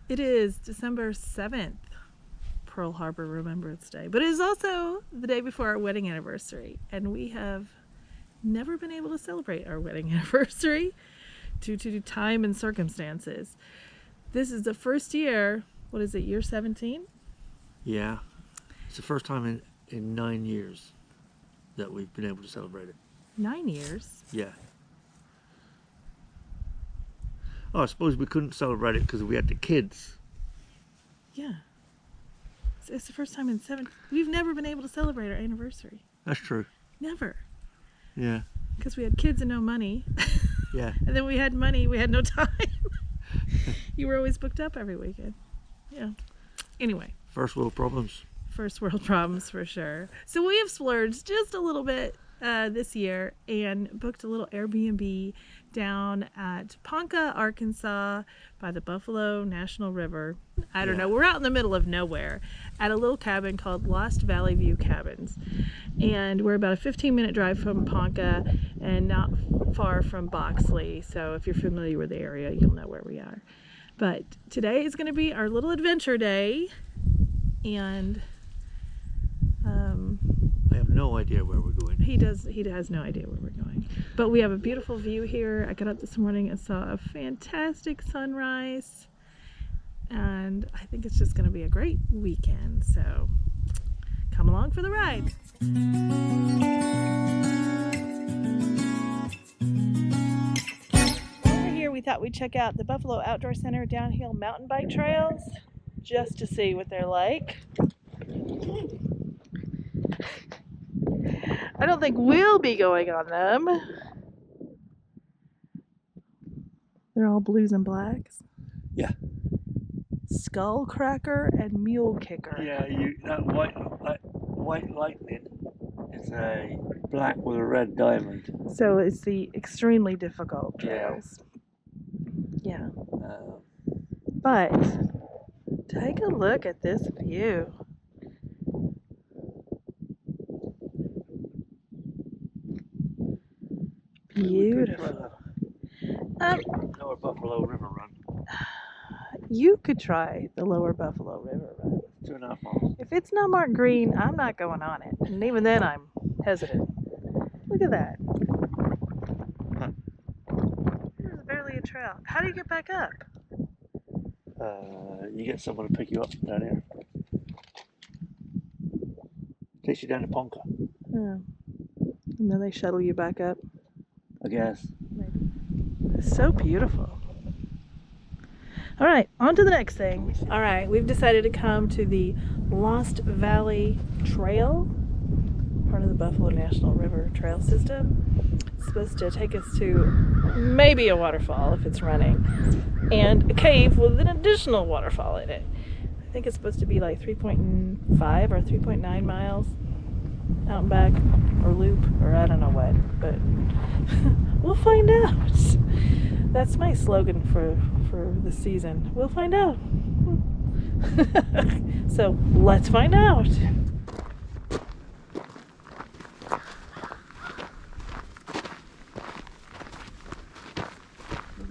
It is December 7th, Pearl Harbor Remembrance Day, but it is also the day before our wedding anniversary, and we have never been able to celebrate our wedding anniversary due to time and circumstances. This is the first year, what is it, year 17? Yeah, it's the first time in 9 years that we've been able to celebrate it. 9 years? Yeah. Oh, I suppose we couldn't celebrate it because we had the kids. Yeah. It's the first time in 7. We've never been able to celebrate our anniversary. That's true. Never. Yeah. Because we had kids and no money. Yeah. And then we had money, we had no time. You were always booked up every weekend. Yeah. Anyway. First world problems. First world problems for sure. So we have splurged just a little bit this year and booked a little Airbnb down at Ponca, Arkansas by the Buffalo National River. I don't know, we're out in the middle of nowhere at a little cabin called Lost Valley View Cabins. And we're about a 15-minute drive from Ponca and not far from Boxley. So if you're familiar with the area, you'll know where we are. But today is going to be our little adventure day. And I have no idea where we're going. He has no idea where we're going. But we have a beautiful view here. I got up this morning and saw a fantastic sunrise. And I think it's just going to be a great weekend. So come along for the ride. Over here we thought we'd check out the Buffalo Outdoor Center downhill mountain bike trails just to see what they're like. I don't think we'll be going on them. They're all blues and blacks. Yeah. Skull Cracker and Mule Kicker. Yeah, that white lightning is a black with a red diamond. So it's the extremely difficult trails. Yeah. But take a look at this view. Beautiful. Lower Buffalo River Run. You could try the Lower Buffalo River Run. 2.5 miles. If it's not marked green, I'm not going on it. And even then, I'm hesitant. Look at that. Huh. There's barely a trail. How do you get back up? You get someone to pick you up down here. Takes you down to Ponca. Oh. And then they shuttle you back up. I guess. Maybe. It's so beautiful. All right, on to the next thing. All right, we've decided to come to the Lost Valley Trail, part of the Buffalo National River Trail System. It's supposed to take us to maybe a waterfall if it's running, and a cave with an additional waterfall in it. I think it's supposed to be like 3.5 or 3.9 miles out and back, or loop, or I don't know what, but we'll find out. That's my slogan for the season. We'll find out. So let's find out.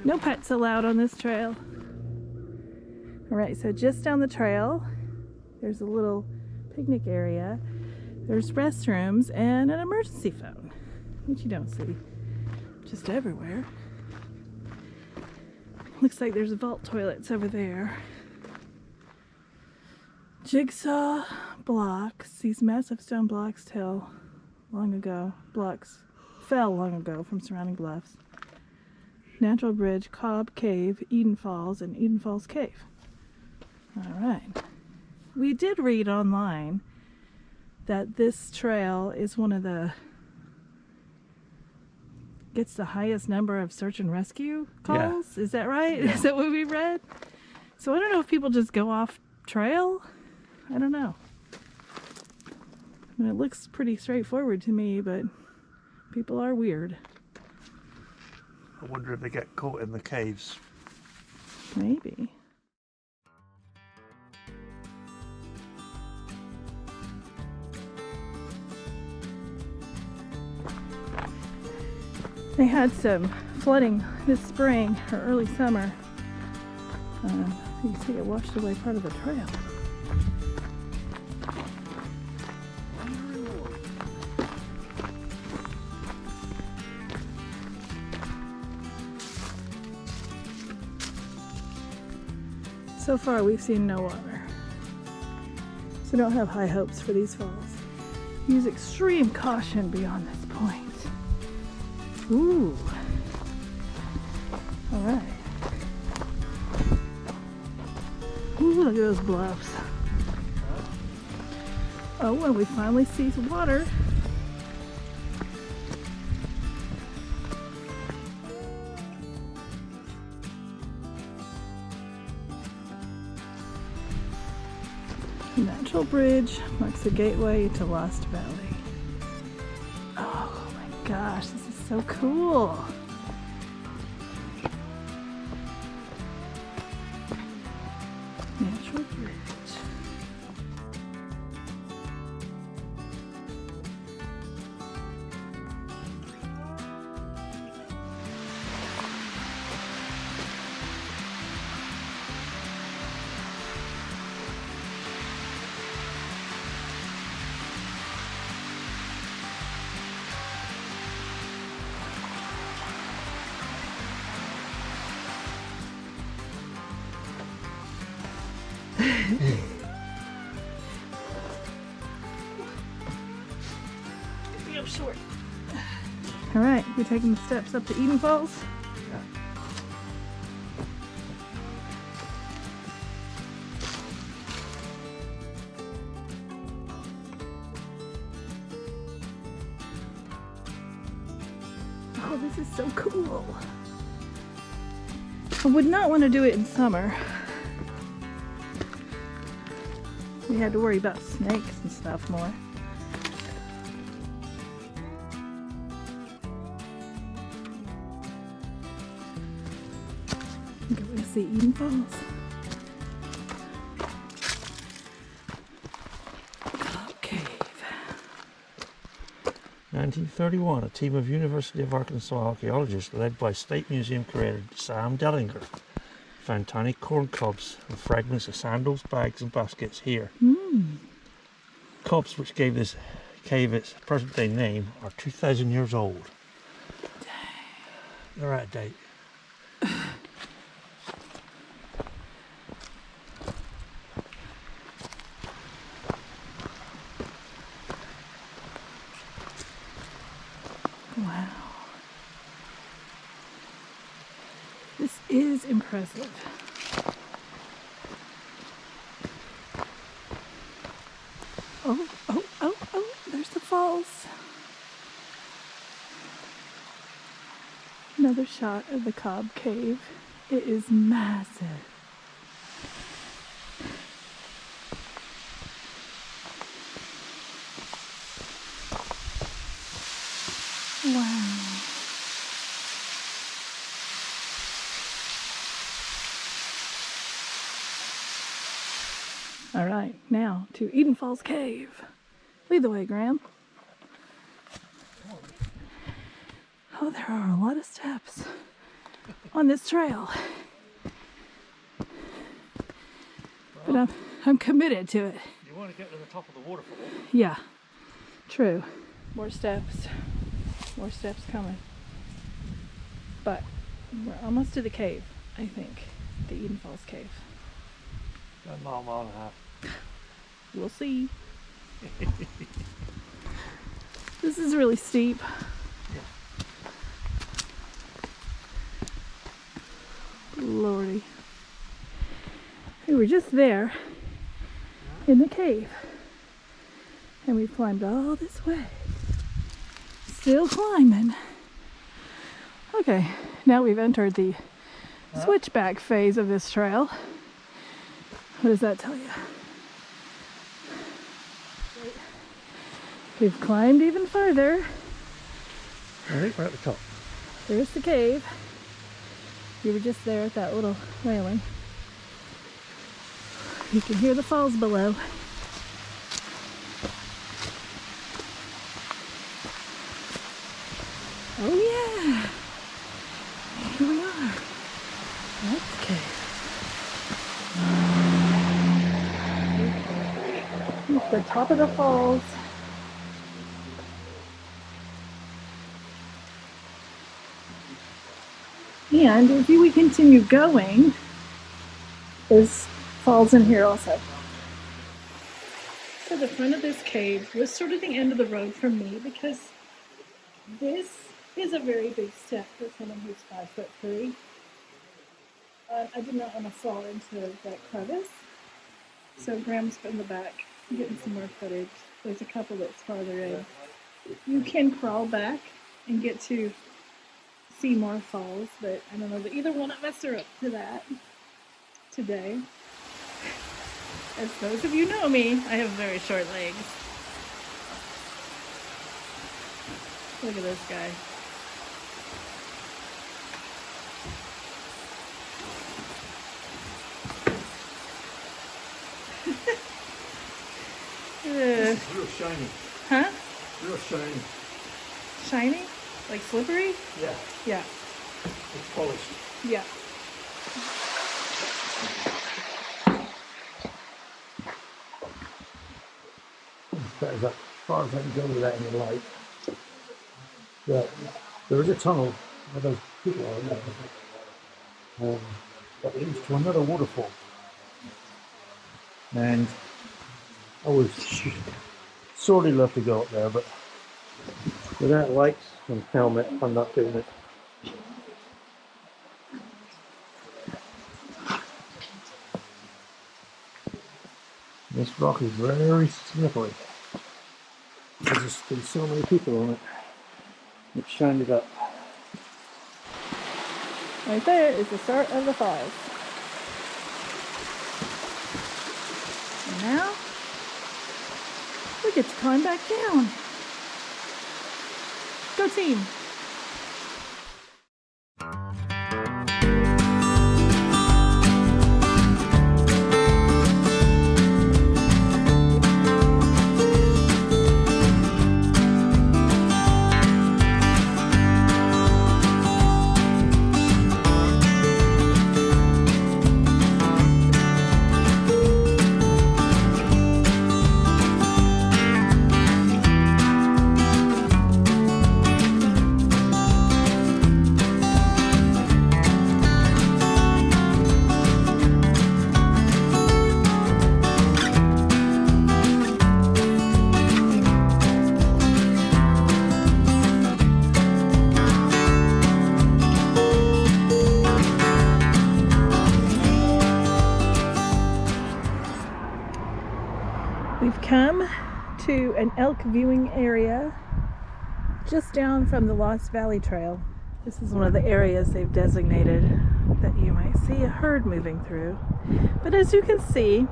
No pets allowed on this trail. All right, so just down the trail, there's a little picnic area. There's restrooms and an emergency phone, which you don't see just everywhere. Looks like there's vault toilets over there. Jigsaw blocks. These massive stone blocks fell long ago from surrounding bluffs. Natural Bridge, Cobb Cave, Eden Falls, and Eden Falls Cave. All right. We did read online that this trail is one of gets the highest number of search and rescue calls. Yeah. Is that right? Yeah. Is that what we read? So I don't know if people just go off trail. I don't know. I mean, it looks pretty straightforward to me, but people are weird. I wonder if they get caught in the caves. Maybe. They had some flooding this spring or early summer. You can see it washed away part of the trail. So far we've seen no water, so don't have high hopes for these falls. Use extreme caution beyond this point. Ooh. Alright. Ooh, look at those bluffs. Oh, and we finally see some water. Natural bridge marks the gateway to Lost Valley. Oh my gosh, this is so cool. Natural bridge. I'm short. All right, we're taking the steps up to Eden Falls. Yeah. Oh, this is so cool. I would not want to do it in summer. We had to worry about snakes and stuff more. Okay, we're gonna see Eden Falls. Cobb Cave. 1931, a team of University of Arkansas archaeologists led by State Museum curator Sam Dellinger found tiny corn cobs and fragments of sandals, bags and baskets here. Cobs which gave this cave its present day name are 2,000 years old. Dang. They're out of date. Wow. This is impressive. Oh, oh, oh, oh, there's the falls. Another shot of the Cobb Cave. It is massive. Wow. All right, now to Eden Falls Cave. Lead the way, Graham. Oh, there are a lot of steps on this trail. But I'm committed to it. You want to get to the top of the waterfall? Yeah, true. More steps coming. But we're almost to the cave, I think. The Eden Falls Cave. A mile and a half. We'll see. This is really steep. Lordy. We were just there in the cave. And we've climbed all this way. Still climbing. Okay, now we've entered the switchback phase of this trail. What does that tell you? We've climbed even farther. I think we're at the top. There's the cave. You were just there at that little railing. You can hear the falls below. Oh yeah! Here we are. That's the cave. the top of the falls. And if we continue going, there's falls in here also. So the front of this cave was sort of the end of the road for me because this is a very big step for someone who's 5'3". I did not want to fall into that crevice. So Graham's in the back getting some more footage. There's a couple that's farther in. You can crawl back and get to see more falls, but I don't know that either one of us are up to that today. As those of you know me, I have very short legs. Look at this guy. Real shiny. Huh? Real shiny. Shiny? Like slippery? Yeah. Yeah. It's polished. Yeah. That is as far as I can go with that in the light. Yeah. There is a tunnel where those people are in there. That leads to another waterfall. And I would sorely love to go up there, but without lights and helmet, I'm not doing it. This rock is very slippery. There's just been so many people on it. It shined it up. Right there is the start of the falls. And now we get to climb back down. Go team! We've come to an elk viewing area just down from the Lost Valley Trail. This is one of the areas they've designated that you might see a herd moving through. But as you can see,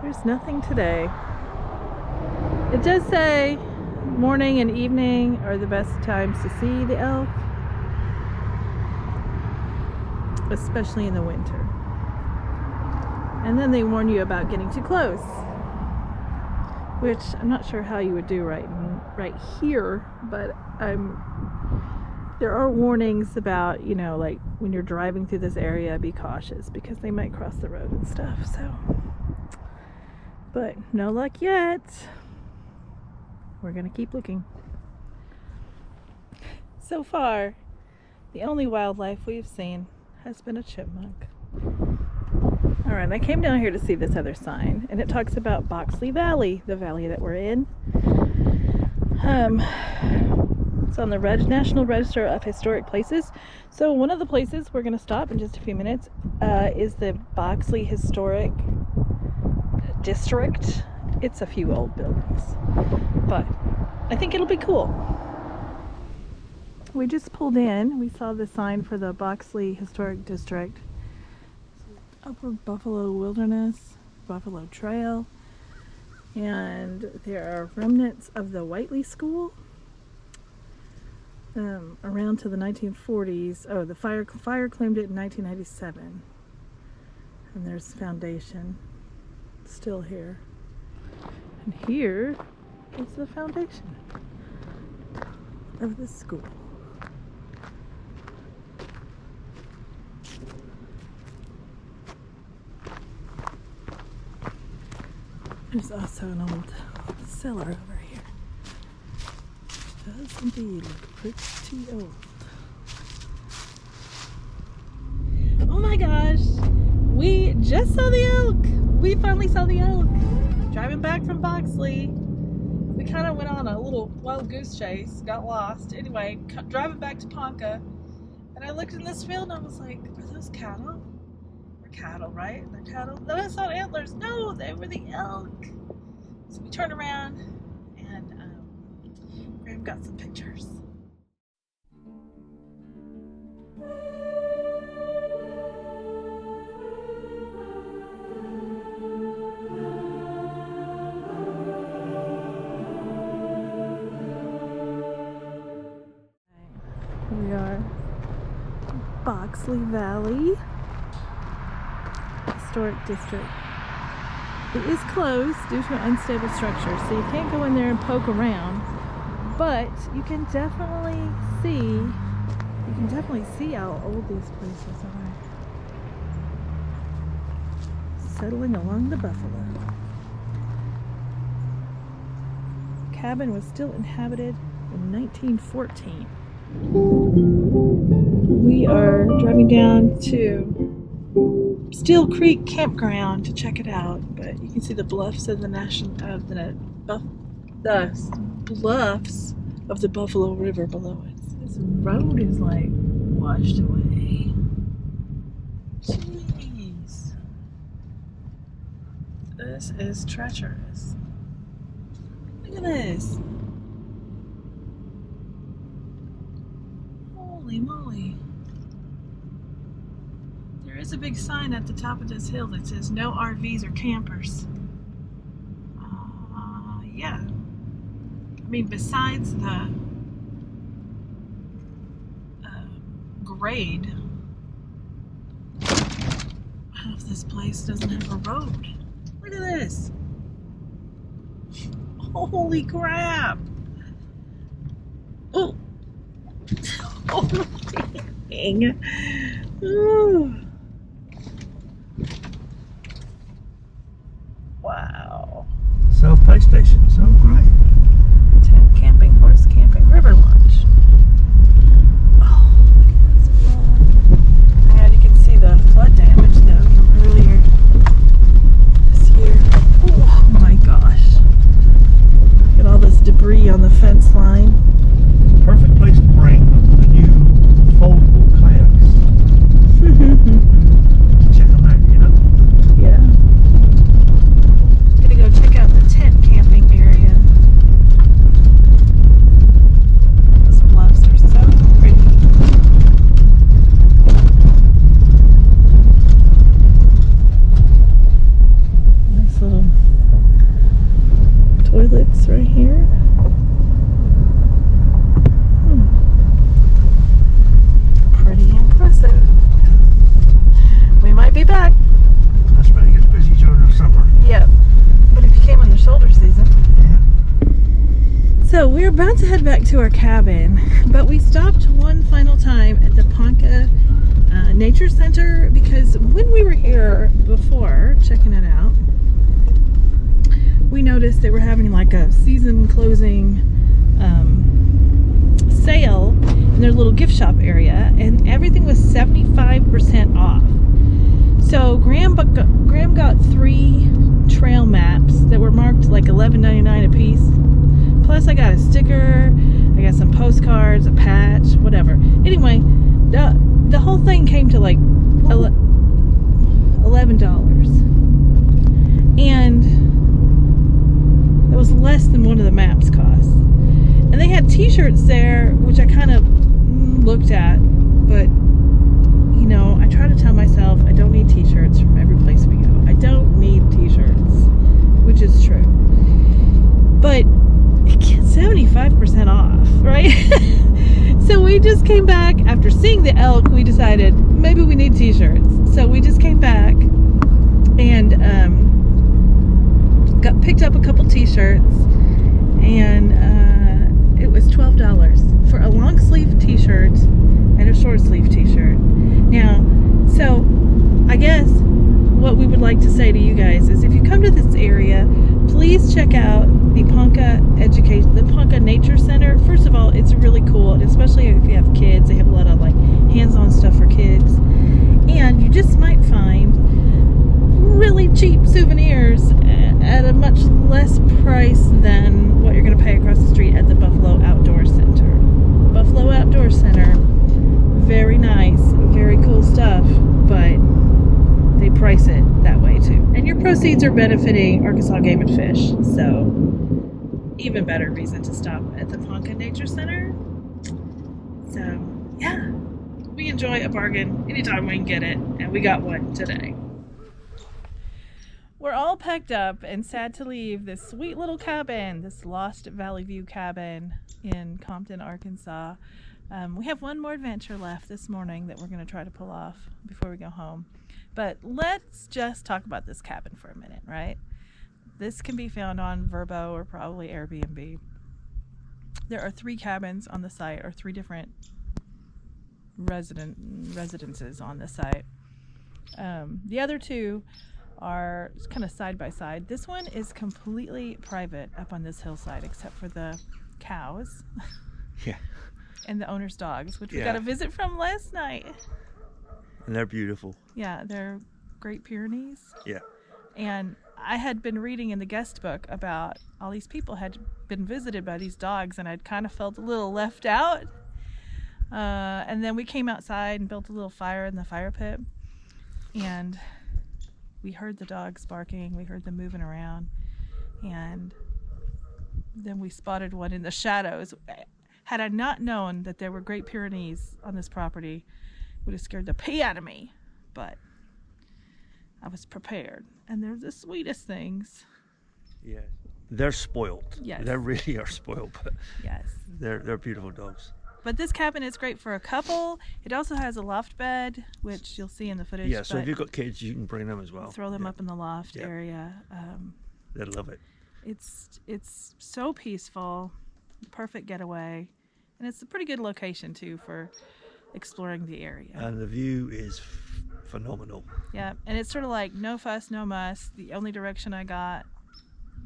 there's nothing today. It does say morning and evening are the best times to see the elk, especially in the winter. And then they warn you about getting too close, which I'm not sure how you would do right here, but there are warnings about, you know, like when you're driving through this area, be cautious because they might cross the road and stuff. So, but no luck yet. We're gonna keep looking. So far, the only wildlife we've seen has been a chipmunk. Alright, I came down here to see this other sign, and it talks about Boxley Valley, the valley that we're in. It's on the National Register of Historic Places. So one of the places we're going to stop in just a few minutes is the Boxley Historic District. It's a few old buildings, but I think it'll be cool. We just pulled in. We saw the sign for the Boxley Historic District. Upper Buffalo Wilderness, Buffalo Trail, and there are remnants of the Whiteley School around to the 1940s. Oh, the fire claimed it in 1997, and there's foundation still here, and here is the foundation of the school. There's also an old cellar over here. Does indeed look pretty old. Oh my gosh! We just saw the elk! We finally saw the elk! Driving back from Boxley. We kind of went on a little wild goose chase, got lost. Anyway, driving back to Ponca, and I looked in this field and I was like, are those cattle? They're cattle, right? They're cattle. Then I saw antlers. No, they were the elk. So we turned around and Graham got some pictures. We are Boxley Valley Historic District. It is closed due to an unstable structure, so you can't go in there and poke around, but you can definitely see how old these places are. Settling along the buffalo. The cabin was still inhabited in 1914. We are driving down to Steel Creek Campground to check it out, but you can see the bluffs of the bluffs of the Buffalo River below us. This road is like washed away. Jeez, this is treacherous. Look at this. Holy moly. There is a big sign at the top of this hill that says no RVs or campers. Yeah. I mean, besides the grade, half this place doesn't have a road. Look at this. Holy crap. Oh. Oh, dang. Ooh. Wow. Self-pay station, so great. Tent camping, horse camping, river launch. Oh, look at this flood. And you can see the flood damage though from earlier this year. Oh my gosh. Look at all this debris on the fence line. Perfect place to bring the new foldable kayaks. Check them out, you know? Yeah. Gonna go check out the tent camping area. Those bluffs are so pretty. Nice little toilets right here. Pretty impressive. We might be back. That's when it gets busy during the summer. Yep. But if you came in the shoulder season. Yeah. So we're about to head back to our cabin, but we stopped one final time at the Ponca Nature Center because when we were here before checking it out, we noticed they were having like a season closing sale in their little gift shop area, and everything was 75% off. So Graham got 3 trail maps that were marked like $11.99 a piece. Plus I got a sticker, I got some postcards, a patch, whatever. Anyway, the whole thing came to like $11. And it was less than one of the maps cost. And they had t-shirts there, which I kind of looked at, but you know, I try to tell myself I don't need t-shirts from every place we go. I don't need t-shirts, which is true. But it gets 75% off, right? So we just came back after seeing the elk. We decided maybe we need t-shirts. So we just came back and picked up a couple t-shirts, and it was $12 for a long sleeve t-shirt and a short sleeve t-shirt. Now, so I guess what we would like to say to you guys is if you come to this area, please check out the Ponca Nature Center. First of all, it's really cool, and especially if you have kids, they have a lot of like hands-on stuff for kids. And you just might find really cheap souvenirs at a much less price than what you're going to pay across the street at the Buffalo Outdoor Center. Buffalo Outdoor Center, very nice, very cool stuff, but they price it that way too. And your proceeds are benefiting Arkansas Game and Fish, so even better reason to stop at the Ponca Nature Center. So yeah, we enjoy a bargain anytime we can get it, and we got one today. We're all packed up and sad to leave this sweet little cabin, this Lost Valley View cabin in Compton, Arkansas. We have one more adventure left this morning that we're going to try to pull off before we go home. But let's just talk about this cabin for a minute, right? This can be found on Vrbo or probably Airbnb. There are 3 cabins on the site, or 3 different residences on the site. The other 2 are kind of side by side. This one is completely private up on this hillside, except for the cows. Yeah. And the owner's dogs, which we got a visit from last night. And they're beautiful. Yeah, they're Great Pyrenees. Yeah. And I had been reading in the guest book about all these people had been visited by these dogs, and I'd kind of felt a little left out. And then we came outside and built a little fire in the fire pit, and we heard the dogs barking, we heard them moving around, and then we spotted one in the shadows. Had I not known that there were Great Pyrenees on this property, it would have scared the pee out of me, but I was prepared, and they're the sweetest things. Yeah, they're spoiled. Yes. They really are spoiled, but yes, they're beautiful dogs. But this cabin is great for a couple. It also has a loft bed, which you'll see in the footage. Yeah, so if you've got kids, you can bring them as well. Throw them up in the loft area. They'll love it. It's so peaceful, perfect getaway, and it's a pretty good location too for exploring the area. And the view is phenomenal. Yeah, and it's sort of like no fuss, no muss. The only direction I got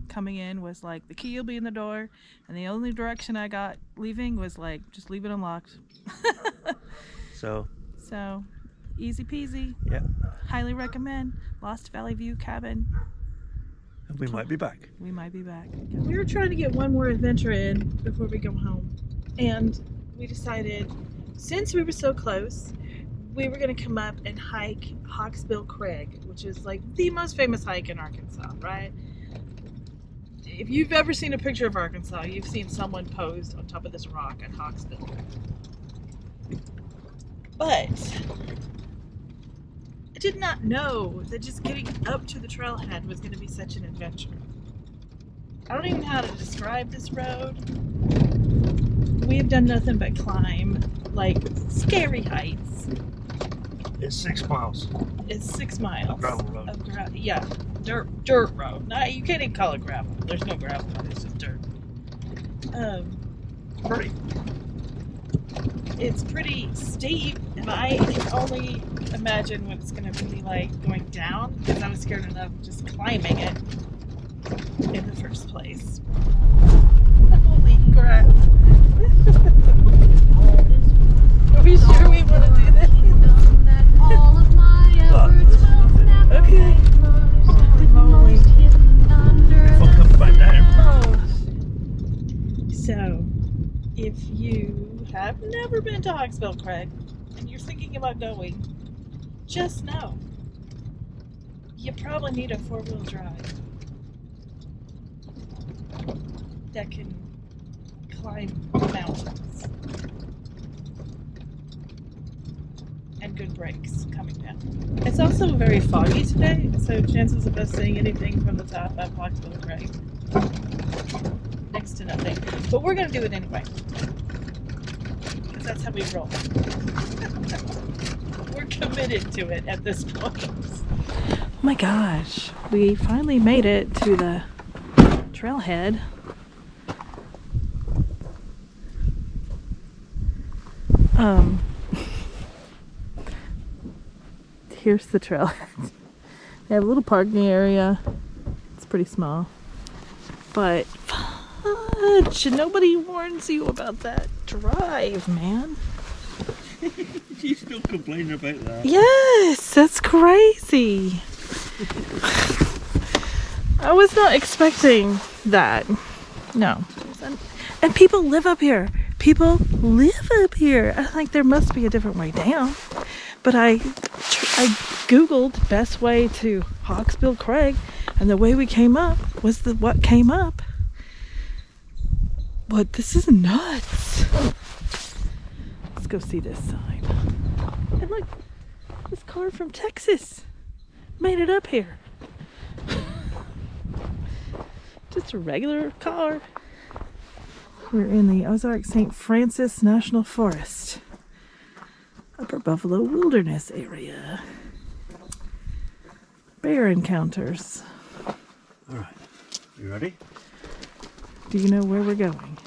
coming in was like the key will be in the door, and the only direction I got leaving was like just leave it unlocked. So easy peasy. Yeah, highly recommend Lost Valley View cabin. And we might be back. We might be back. Yeah. We were trying to get one more adventure in before we go home, and we decided, since we were so close, we were going to come up and hike Hawksbill Crag, which is like the most famous hike in Arkansas, right? If you've ever seen a picture of Arkansas, you've seen someone posed on top of this rock at Hawksbill. But I did not know that just getting up to the trailhead was going to be such an adventure. I don't even know how to describe this road. We have done nothing but climb, like, scary heights. It's 6 miles. It's 6 miles. A gravel road. Dirt road. No, you can't even call it gravel. There's no gravel on it. It's just dirt. Pretty. It's pretty steep, and I can only imagine what it's going to be like going down, because I was scared enough just climbing it in the first place. Holy crap. Are we sure we want to do this? Okay. Holy. If I come back down. So, if you have never been to Hawksbill Crag and you're thinking about going, just know you probably need a 4-wheel drive that can climb mountains, and good brakes coming down. It's also very foggy today, so chances of us seeing anything from the top of Hawksbill Crag, next to nothing. But we're going to do it anyway, because that's how we roll. We're committed to it at this point. Oh my gosh, we finally made it to the trailhead. Here's the trailhead. They have a little parking area. It's pretty small. But fudge, nobody warns you about that drive, man. She's still complaining about that. Yes, that's crazy. I was not expecting that. No. And people live up here. People live up here. I think there must be a different way down. But I Googled best way to Hawksbill Crag, and the way we came up was what came up. But this is nuts. Let's go see this sign. And look, this car from Texas made it up here. Just a regular car. We're in the Ozarks St. Francis National Forest, Upper Buffalo Wilderness area. Bear encounters. All right, you ready? Do you know where we're going?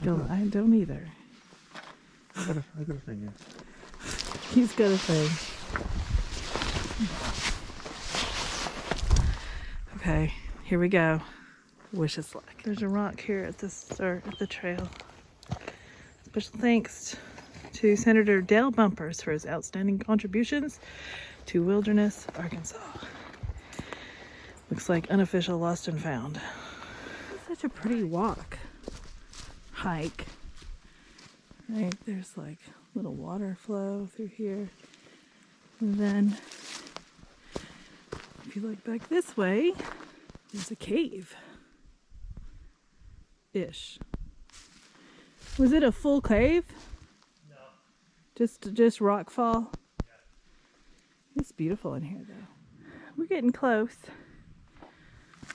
No. I don't either. I got a thing here. He's got a thing. Okay, here we go. Wish us luck. There's a rock here at the start of the trail. Special thanks to Senator Dale Bumpers for his outstanding contributions to Wilderness, Arkansas. Looks like unofficial lost and found. It's such a pretty walk. Hike. Right, there's like little water flow through here. And then if you look back this way, there's a cave. Ish. Was it a full cave? No. Just rock fall? Yeah. It's beautiful in here though. We're getting close.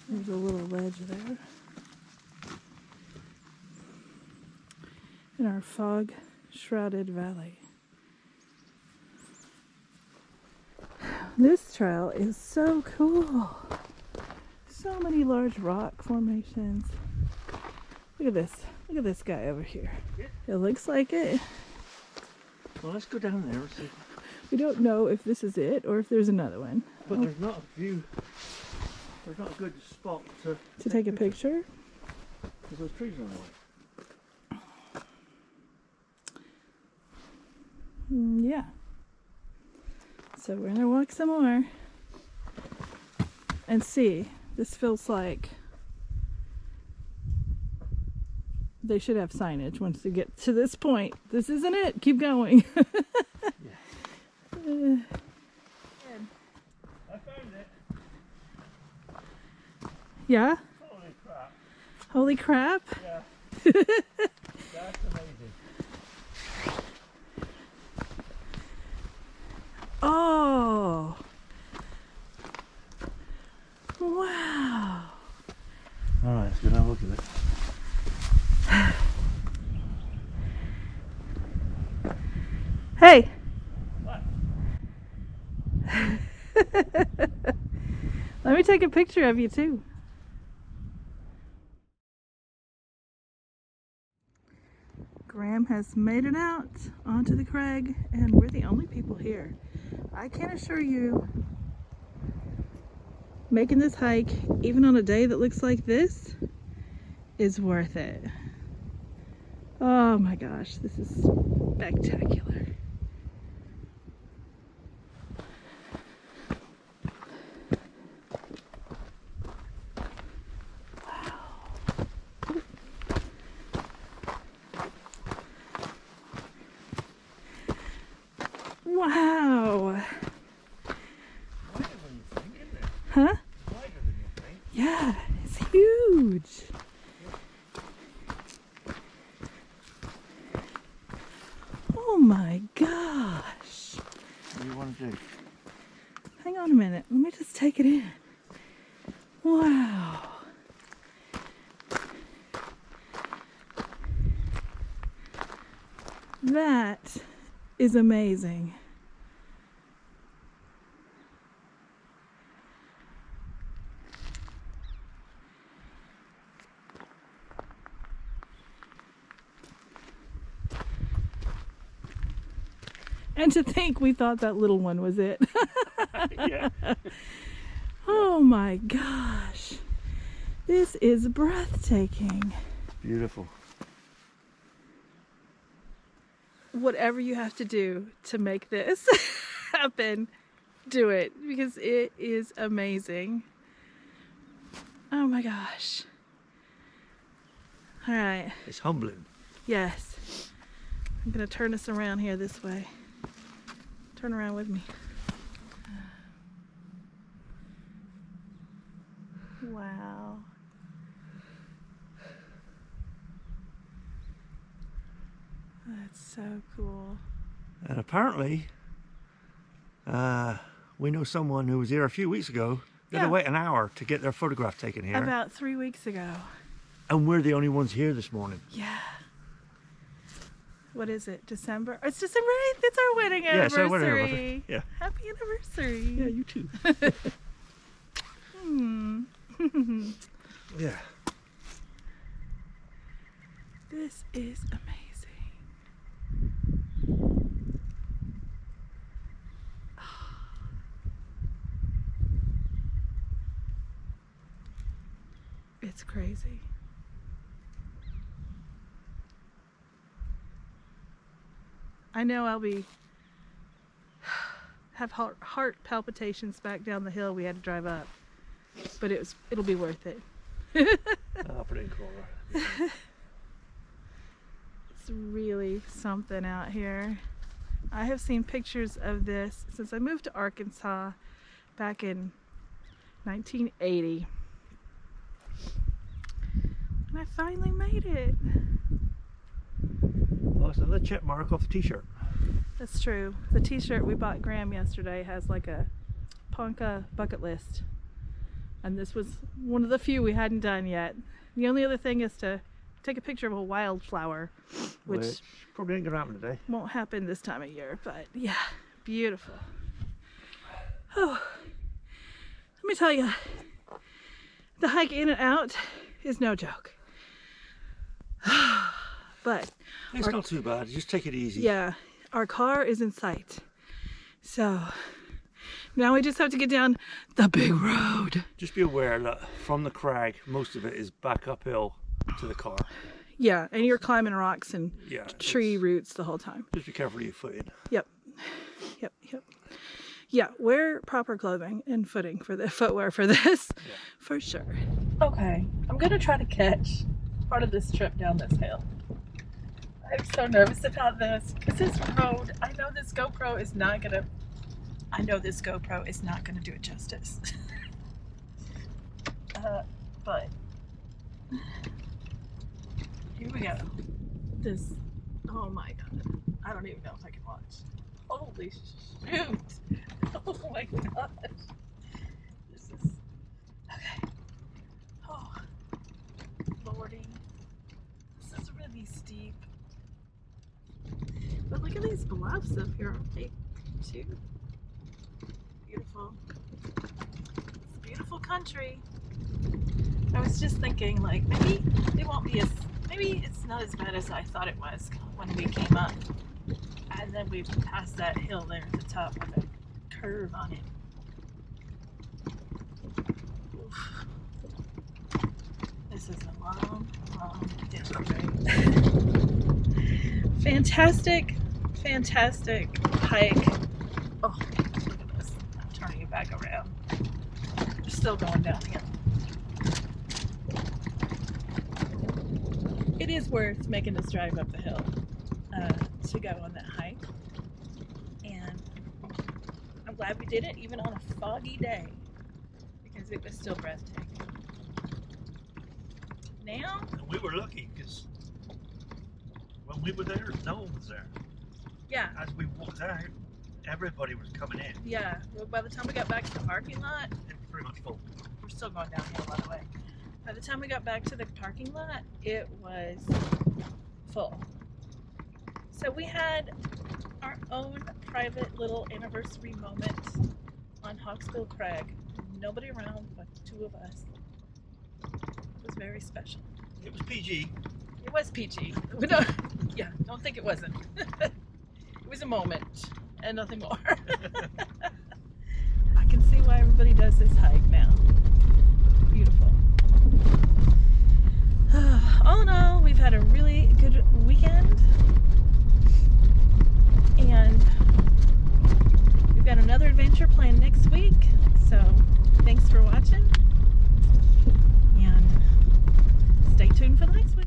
There's a little ledge there. In our fog shrouded valley. This trail is so cool. So many large rock formations. Look at this. Look at this guy over here. Yeah. It looks like it. Well, let's go down there and see. We don't know if this is it or if there's another one. But there's not a view. There's not a good spot to take a picture. Because those trees are on the way. Yeah. So we're gonna walk some more and see. This feels like they should have signage once you get to this point. This isn't it. Keep going. Yeah. I found it. Yeah? Holy crap. Holy crap. Yeah. That's amazing. Oh. Wow. Alright, let's go and have a look at it. Hey. What? Let me take a picture of you too. Graham has made it out onto the crag, and we're the only people here. I can assure you, making this hike, even on a day that looks like this, is worth it. Oh my gosh, this is spectacular. Wow. Wider than you think, isn't it? Huh? Wider than you think. Yeah, it's huge. Oh my gosh. What do you want to do? Hang on a minute. Let me just take it in. Wow. That is amazing. And to think we thought that little one was it. Yeah. Oh my gosh. This is breathtaking. Beautiful. Whatever you have to do to make this happen, do it, because it is amazing. Oh my gosh. All right. It's humbling. Yes. I'm gonna turn us around here this way. Turn around with me. Wow. That's so cool. And apparently, we know someone who was here a few weeks ago. They had to wait an hour to get their photograph taken here. About 3 weeks ago. And we're the only ones here this morning. Yeah. What is it? December? It's December 8th. It's our wedding anniversary. Yeah, it's our wedding anniversary. Yeah. Happy anniversary. Yeah, you too. Yeah. This is amazing. It's crazy. I know I'll have heart palpitations back down the hill we had to drive up, but it'll be worth it. I'll put it in cool. It's really something out here. I have seen pictures of this since I moved to Arkansas back in 1980. And I finally made it. Oh, it's another check mark off the t-shirt. That's true. The t-shirt we bought Graham yesterday has like a Ponca bucket list. And this was one of the few we hadn't done yet. The only other thing is to take a picture of a wildflower, which probably ain't gonna happen today. Won't happen this time of year, but yeah, beautiful. Oh, let me tell you, the hike in and out is no joke. But it's not too bad. Just take it easy. Yeah, our car is in sight. So now we just have to get down the big road. Just be aware that from the crag, most of it is back uphill to the car. Yeah, and you're climbing rocks and tree roots the whole time. Just be careful of your footing. Yep. Yeah, wear proper clothing and footwear for this, for sure. Okay, I'm gonna try to catch part of this trip down this hill. I'm so nervous about this because this road, I know this GoPro is not gonna do it justice. But here we go. Oh my god, I don't even know if I can watch. Holy shoot! Oh my gosh. This is okay. Oh lordy, this is really steep. But look at these bluffs up here, aren't they too? Beautiful. It's a beautiful country. I was just thinking, like, maybe it's not as bad as I thought it was when we came up. And then we passed that hill there at the top with a curve on it. Oof. This is a long Fantastic hike. Oh, look at this. I'm turning it back around. We're still going downhill. It is worth making this drive up the hill to go on that hike. And I'm glad we did it even on a foggy day because it was still breathtaking. Now, we were lucky because when we were there, no one was there. Yeah. As we walked out, everybody was coming in. Yeah. Well, by the time we got back to the parking lot, it was pretty much full. We're still going downhill, by the way. By the time we got back to the parking lot, it was full. So we had our own private little anniversary moment on Hawksbill Crag. Nobody around but the two of us. It was very special. It was PG. It was PG. Don't think it wasn't. It was a moment and nothing more. I can see why everybody does this hike now. Beautiful. All in all, we've had a really good weekend, and we've got another adventure planned next week. So thanks for watching, and stay tuned for the next one.